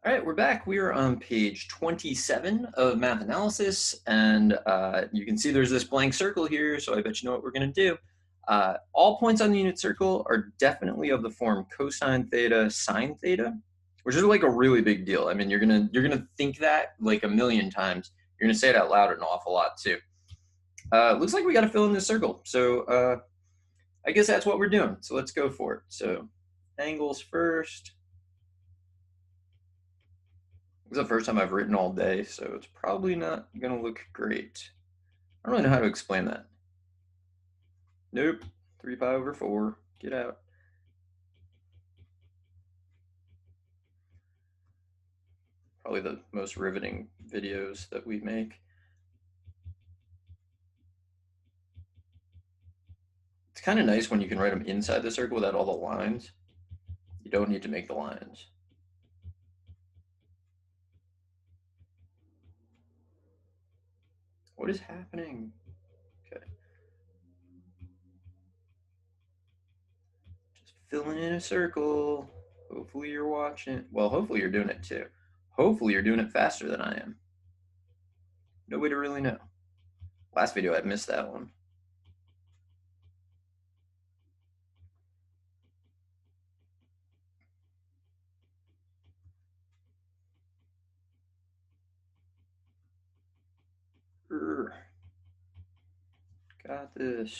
All right, we're back. We are on page 27 of math analysis, and you can see there's this blank circle here, so I bet you know what we're going to do. All points on the unit circle are definitely of the form cosine theta, sine theta, which is like a really big deal. I mean, you're gonna think that like a million times. You're gonna say it out loud an awful lot too. Looks like we got to fill in this circle, so I guess that's what we're doing. So let's go for it. So angles first. It's the first time I've written all day, so it's probably not going to look great. I don't really know how to explain that. Nope. 3 pi over 4. Get out. Probably the most riveting videos that we make. It's kind of nice when you can write them inside the circle without all the lines. You don't need to make the lines. What is happening? Okay. Just filling in a circle. Hopefully you're watching. Well, hopefully you're doing it too. Hopefully you're doing it faster than I am. No way to really know. Last video I missed that one. Got this.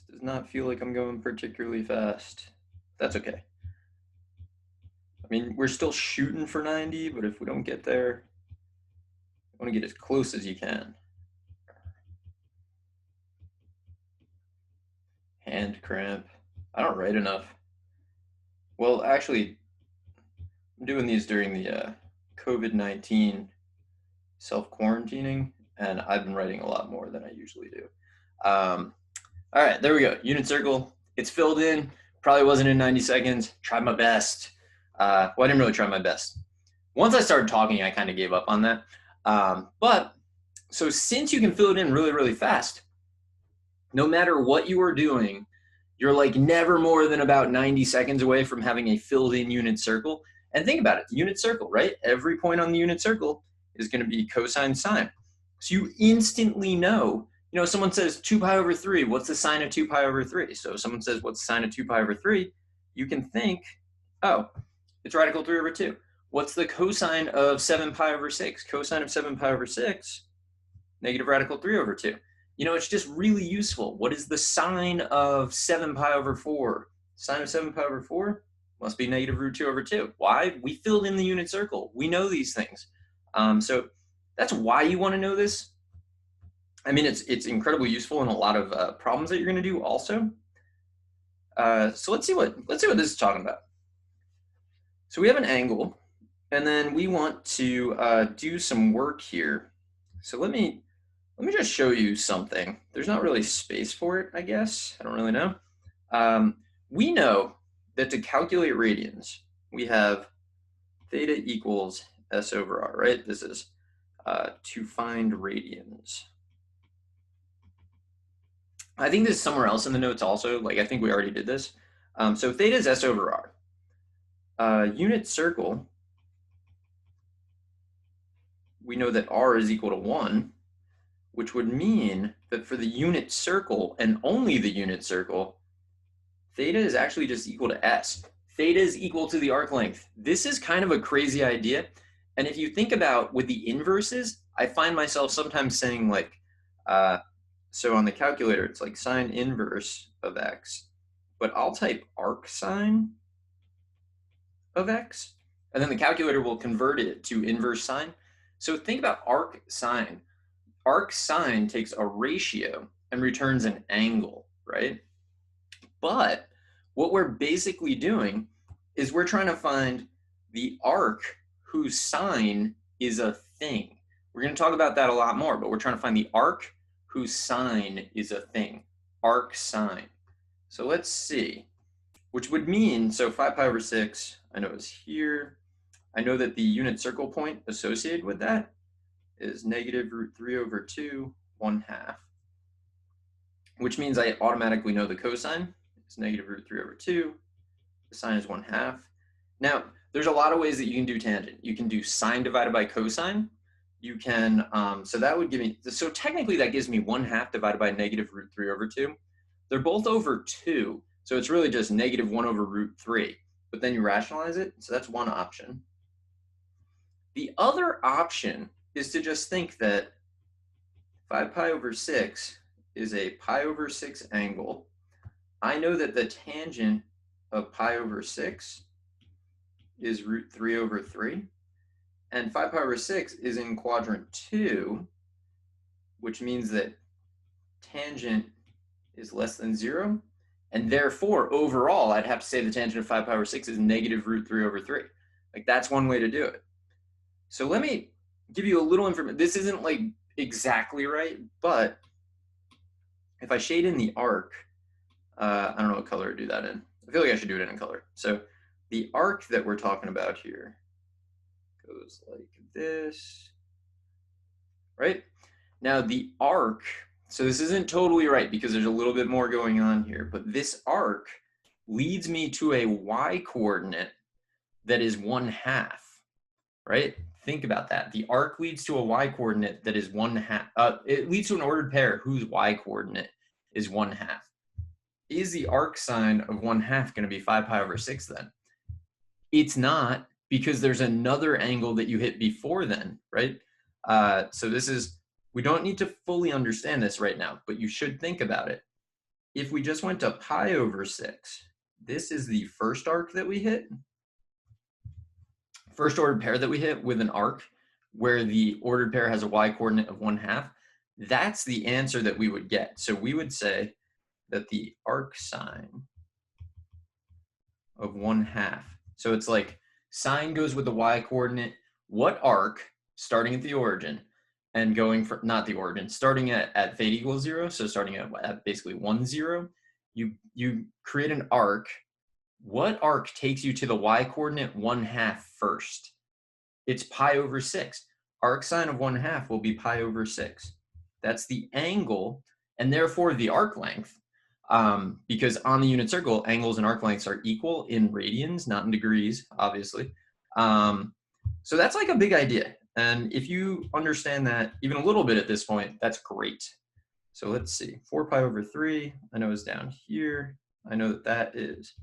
This does not feel like I'm going particularly fast. That's okay. I mean, we're still shooting for 90, but if we don't get there, you want to get as close as you can. Hand cramp. I don't write enough. Well, actually, I'm doing these during the COVID-19 self-quarantining, and I've been writing a lot more than I usually do. All right, there we go. Unit circle. It's filled in. Probably wasn't in 90 seconds. Tried my best. Well, I didn't really try my best. Once I started talking, I kind of gave up on that. But so since you can fill it in really, really fast, no matter what you are doing, you're like never more than about 90 seconds away from having a filled in unit circle. And think about it, the unit circle, right? Every point on the unit circle is going to be cosine sine. So you instantly know, someone says 2 pi over 3, what's the sine of 2 pi over 3? So if someone says, what's the sine of 2 pi over 3? You can think, oh, it's radical 3 over 2. What's the cosine of 7 pi over 6? Cosine of 7 pi over 6, negative radical 3 over 2. It's just really useful. What is the sine of 7 pi over 4? Sine of 7 pi over 4 must be negative root 2 over 2. Why? We filled in the unit circle. We know these things. So that's why you want to know this. I mean, it's incredibly useful in a lot of problems that you're going to do also. So let's see what this is talking about. So we have an angle, and then we want to do some work here. So let me just show you something. There's not really space for it, I guess. I don't really know. We know that to calculate radians, we have theta equals S over R, right? This is to find radians. I think this is somewhere else in the notes also. Like, I think we already did this. So theta is S over R. Unit circle, we know that R is equal to 1, which would mean that for the unit circle, and only the unit circle, theta is actually just equal to S. Theta is equal to the arc length. This is kind of a crazy idea. And if you think about with the inverses, I find myself sometimes saying like, so on the calculator, it's like sine inverse of X, but I'll type arcsine of X, and then the calculator will convert it to inverse sine. So think about arcsine. Arcsine takes a ratio and returns an angle, right? But what we're basically doing is we're trying to find the arc whose sine is a thing. We're going to talk about that a lot more, but we're trying to find the arc whose sine is a thing, arcsine. So let's see, which would mean, so 5 pi over 6, I know is here. I know that the unit circle point associated with that is negative root 3 over 2, 1/2, which means I automatically know the cosine is negative root 3 over 2. The sine is 1/2. Now, there's a lot of ways that you can do tangent. You can do sine divided by cosine. You can, so that would give me, so technically that gives me 1/2 divided by negative root 3 over 2. They're both over 2, so it's really just negative 1 over root 3. But then you rationalize it, so that's one option. The other option is to just think that 5 pi over 6 is a pi over 6 angle. I know that the tangent of pi over 6 is root 3 over 3. And 5 pi over 6 is in quadrant 2, which means that tangent is less than 0. And therefore, overall, I'd have to say the tangent of 5 pi over 6 is negative root 3 over 3. Like, that's one way to do it. So let me give you a little information. This isn't like exactly right, but if I shade in the arc, I don't know what color to do that in. I feel like I should do it in color. So the arc that we're talking about here goes like this, right? Now the arc, so this isn't totally right because there's a little bit more going on here, but this arc leads me to a y coordinate that is 1/2, right? Think about that. The arc leads to a y coordinate that is 1/2. It leads to an ordered pair whose y coordinate is 1/2. Is the arcsine of 1/2 going to be 5 pi over 6 then? It's not, because there's another angle that you hit before then, right? So this is, we don't need to fully understand this right now, but you should think about it. If we just went to pi over 6, this is the first arc that we hit, first ordered pair that we hit with an arc where the ordered pair has a y coordinate of 1/2. That's the answer that we would get. So we would say that the arcsine of 1/2. So it's like sine goes with the y coordinate. What arc, starting at the origin and going for, not the origin, starting at theta equals 0, so starting at basically 1, 0, you create an arc. What arc takes you to the y coordinate 1/2 first? It's pi over 6. Arcsine of 1/2 will be pi over 6. That's the angle, and therefore the arc length. Because on the unit circle, angles and arc lengths are equal in radians, not in degrees, obviously. So that's like a big idea. And if you understand that even a little bit at this point, that's great. So let's see, 4 pi over 3, I know is down here. I know that that is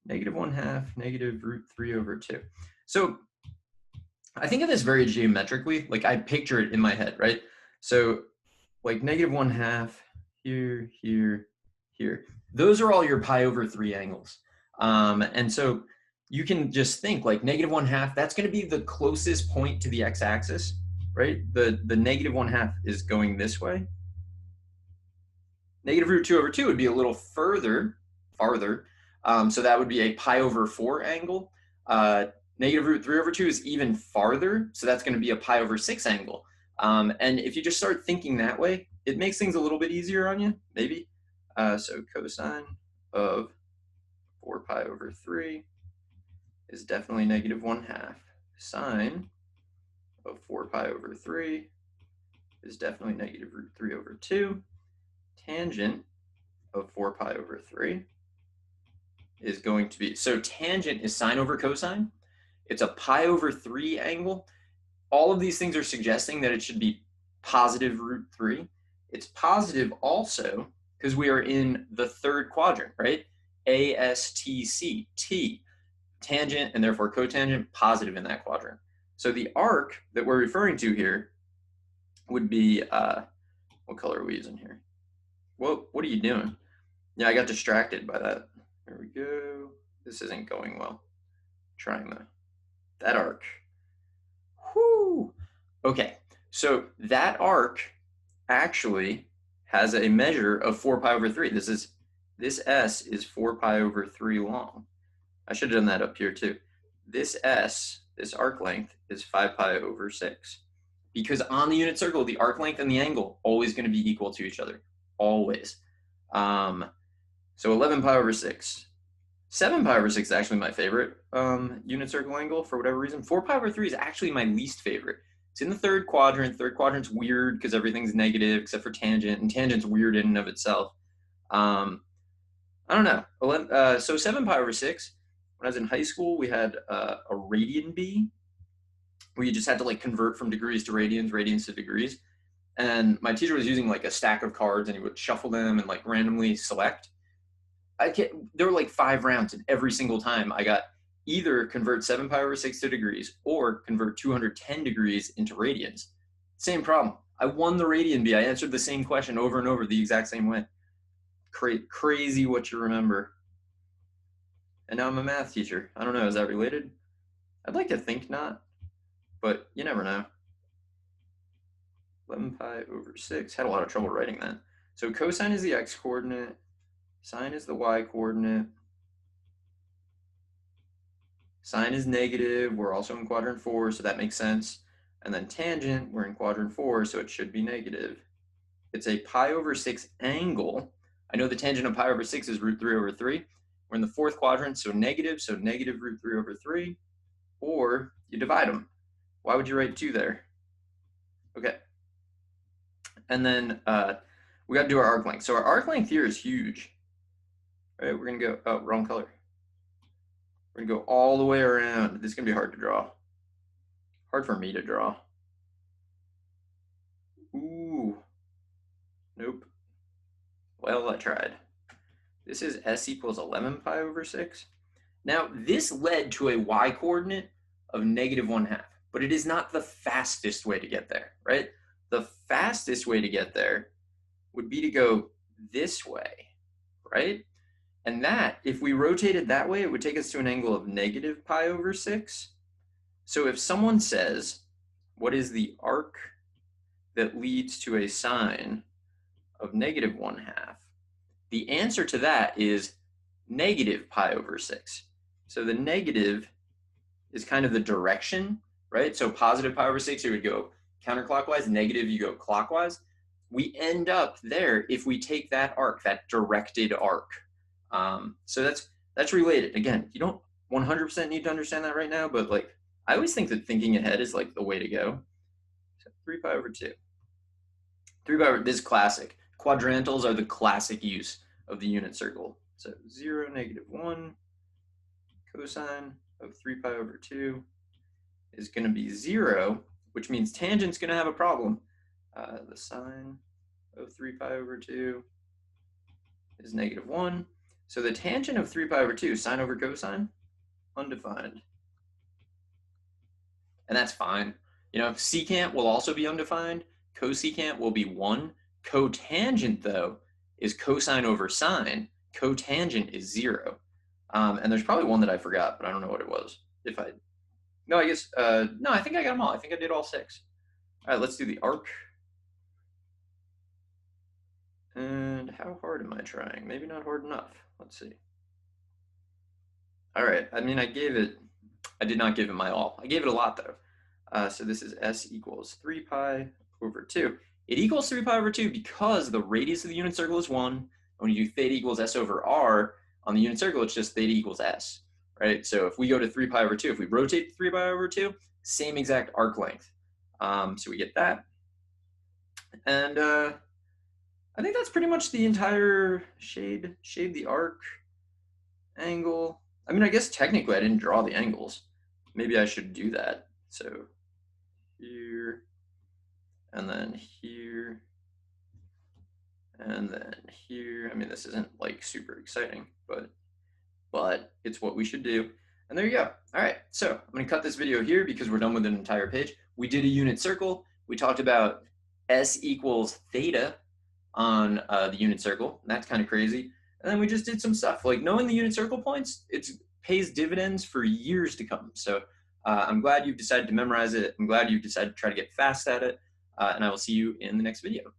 negative 1/2, negative root 3 over 2. So I think of this very geometrically, like I picture it in my head, right? So like negative 1/2, here, here, here. Those are all your pi over 3 angles. And so you can just think like negative 1/2, that's going to be the closest point to the x-axis, right? The negative 1/2 is going this way. Negative root 2 over 2 would be a little farther. So that would be a pi over 4 angle. Negative root 3 over 2 is even farther. So that's going to be a pi over 6 angle. And if you just start thinking that way, it makes things a little bit easier on you, maybe. So cosine of 4 pi over 3 is definitely negative 1/2. Sine of 4 pi over 3 is definitely negative root 3 over 2. Tangent of 4 pi over 3 is going to be, so tangent is sine over cosine. It's a pi over 3 angle. All of these things are suggesting that it should be positive root 3. It's positive also because we are in the third quadrant, right? ASTC, T, tangent and therefore cotangent, positive in that quadrant. So the arc that we're referring to here would be, what color are we using here? What are you doing? Yeah, I got distracted by that. There we go. This isn't going well. Trying that arc. Whoo! Okay, so that arc actually has a measure of 4 pi over 3. This S is 4 pi over 3 long. I should have done that up here too. This S, this arc length, is 5 pi over 6. Because on the unit circle, the arc length and the angle always going to be equal to each other. Always. So 11 pi over 6. 7 pi over 6 is actually my favorite unit circle angle for whatever reason. 4 pi over 3 is actually my least favorite. It's in the third quadrant. Third quadrant's weird because everything's negative except for tangent, and tangent's weird in and of itself. I don't know. So 7 pi over 6, When I was in high school, we had a radian bee, where you just had to like convert from degrees to radians, radians to degrees. And my teacher was using like a stack of cards, and he would shuffle them and like randomly select. There were like 5 rounds, and every single time I got either convert 7 pi over 6 to degrees or convert 210 degrees into radians. Same problem. I won the radian bee. I answered the same question over and over the exact same way. Crazy what you remember. And now I'm a math teacher. I don't know, is that related? I'd like to think not, but you never know. 11 pi over 6. Had a lot of trouble writing that. So cosine is the x coordinate, sine is the y coordinate, sine is negative, we're also in quadrant 4, so that makes sense. And then tangent, we're in quadrant 4, so it should be negative. It's a pi over 6 angle. I know the tangent of pi over 6 is root 3 over 3. We're in the 4th quadrant, so negative root 3 over 3, or you divide them. Why would you write 2 there? Okay. And then we got to do our arc length. So our arc length here is huge. All right, we're going to go, oh, wrong color. We're going to go all the way around. This is going to be hard to draw. Hard for me to draw. Ooh. Nope. Well, I tried. This is s equals 11 pi over 6. Now, this led to a y coordinate of negative 1/2, but it is not the fastest way to get there, right? The fastest way to get there would be to go this way, right? And that, if we rotated that way, it would take us to an angle of negative pi over 6. So if someone says, what is the arc that leads to a sine of negative 1/2? The answer to that is negative pi over 6. So the negative is kind of the direction, right? So positive pi over 6, it would go counterclockwise. Negative, you go clockwise. We end up there if we take that arc, that directed arc. So that's related. Again, you don't 100% need to understand that right now, but like I always think that thinking ahead is like the way to go. So 3 pi over 2. 3 pi over, this is classic. Quadrantals are the classic use of the unit circle. So 0, negative 1, cosine of 3 pi over 2 is going to be 0, which means tangent's going to have a problem. The sine of 3 pi over 2 is negative 1. So the tangent of 3 pi over 2, sine over cosine, undefined. And that's fine. You know, secant will also be undefined. Cosecant will be 1. Cotangent, though, is cosine over sine. Cotangent is 0. And there's probably one that I forgot, but I don't know what it was. No, I guess, no, I think I got them all. I think I did all 6. All right, let's do the arc. And how hard am I trying? Maybe not hard enough. Let's see. All right, I mean, I did not give it my all. I gave it a lot, though. So this is s equals 3 pi over 2. It equals 3 pi over 2 because the radius of the unit circle is 1. And when you do theta equals s over r on the unit circle, it's just theta equals s, right? So if we go to 3 pi over 2, if we rotate 3 pi over 2, same exact arc length. So we get that. And I think that's pretty much the entire shade the arc, angle. I mean, I guess technically I didn't draw the angles. Maybe I should do that. So here, and then here, and then here. I mean, this isn't like super exciting, but it's what we should do. And there you go. All right, so I'm gonna cut this video here because we're done with an entire page. We did a unit circle. We talked about s equals theta on the unit circle. That's kind of crazy. And then we just did some stuff. Like knowing the unit circle points, it pays dividends for years to come. So I'm glad you've decided to memorize it. I'm glad you've decided to try to get fast at it. And I will see you in the next video.